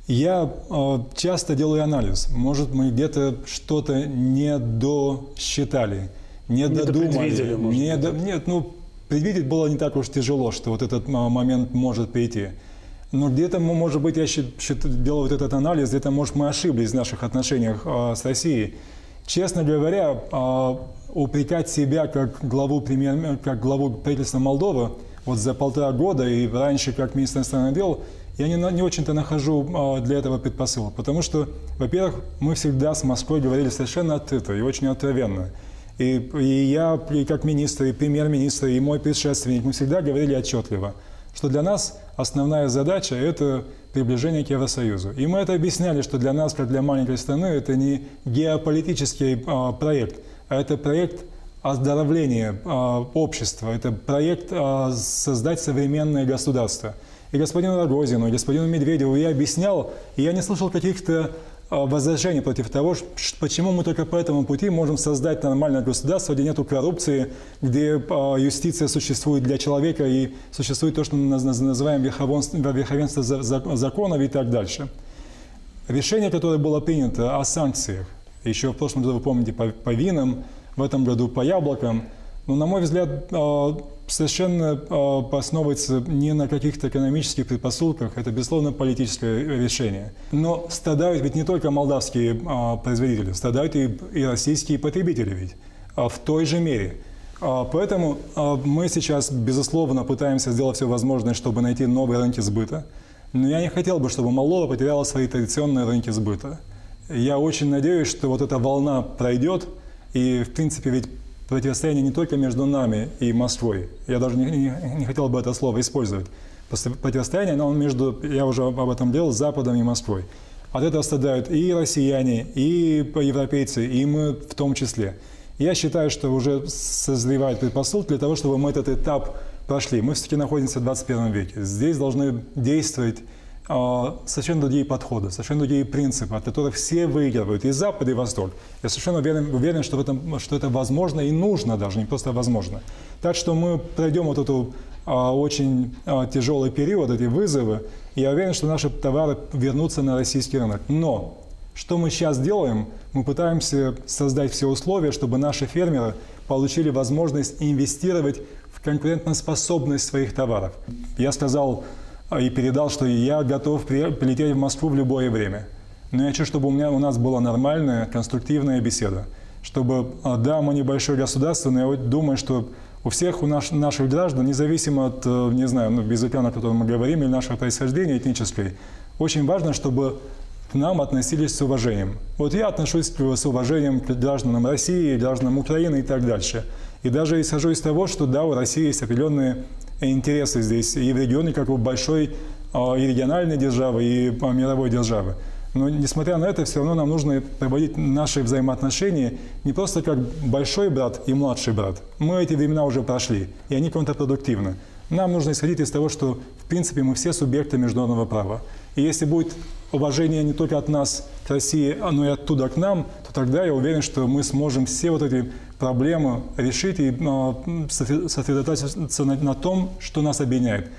Я часто делаю анализ. Может, мы где-то что-то не досчитали, не додумали. Нет, предвидеть было не так уж тяжело, что вот этот момент может прийти. Но где-то, может быть, я делаю вот этот анализ, где-то, может, мы ошиблись в наших отношениях с Россией. Честно говоря, упрекать себя как главу правительства Молдовы вот за 1,5 года и раньше как министр иностранных дел, я не очень-то нахожу для этого предпосылок. Потому что, во-первых, мы всегда с Москвой говорили совершенно открыто и очень откровенно. И я, и как министр, и премьер-министр, и мой предшественник, мы всегда говорили отчетливо, что для нас основная задача – это приближение к Евросоюзу. И мы это объясняли, что для нас, как для маленькой страны, это не геополитический проект, а это проект оздоровления общества, это проект создать современное государство. И господину Рогозину, и господину Медведеву я объяснял, и я не слышал каких-то возражений против того, почему мы только по этому пути можем создать нормальное государство, где нет коррупции, где юстиция существует для человека и существует то, что мы называем верховенство законов и так дальше. Решение, которое было принято о санкциях, еще в прошлом году, вы помните, по винам, в этом году по яблокам, но, на мой взгляд, совершенно основывается не на каких-то экономических предпосылках, это, безусловно, политическое решение. Но страдают ведь не только молдавские производители, страдают и российские потребители ведь в той же мере. Поэтому мы сейчас, безусловно, пытаемся сделать все возможное, чтобы найти новые рынки сбыта. Но я не хотел бы, чтобы Молдова потеряла свои традиционные рынки сбыта. Я очень надеюсь, что вот эта волна пройдет, и, в принципе, ведь противостояние не только между нами и Москвой. Я даже не хотел бы это слово использовать. Противостояние, оно между, я уже об этом делал, Западом и Москвой. От этого страдают и россияне, и европейцы, и мы в том числе. Я считаю, что уже созревают предпосылки для того, чтобы мы этот этап прошли. Мы все-таки находимся в 21 веке. Здесь должны действовать совершенно другие подходы, совершенно другие принципы, от которых все выигрывают, и Запад, и Восток. Я совершенно уверен, что это возможно и нужно даже, не просто возможно. Так что мы пройдем вот эту очень тяжелый период, эти вызовы, и я уверен, что наши товары вернутся на российский рынок. Но что мы сейчас делаем? Мы пытаемся создать все условия, чтобы наши фермеры получили возможность инвестировать в конкурентоспособность своих товаров. Я сказал и передал, что я готов прилететь в Москву в любое время. Но я хочу, чтобы у нас была нормальная, конструктивная беседа. Чтобы, да, мы небольшое государство, но я думаю, что у всех наших граждан, независимо от, не знаю, языка, на котором мы говорим, или нашего происхождения этнической, очень важно, чтобы к нам относились с уважением. Вот я отношусь с уважением к гражданам России, гражданам Украины и так дальше. И даже исхожу из того, что, да, у России есть определенные интересы здесь и в регионе, как у большой и региональной державы, и мировой державы. Но, несмотря на это, все равно нам нужно проводить наши взаимоотношения не просто как большой брат и младший брат. Мы эти времена уже прошли, и они контрпродуктивны. Нам нужно исходить из того, что, в принципе, мы все субъекты международного права. И если будет уважение не только от нас к России, но и оттуда к нам, то тогда я уверен, что мы сможем все вот эти проблемы решить и сосредоточиться на том, что нас объединяет.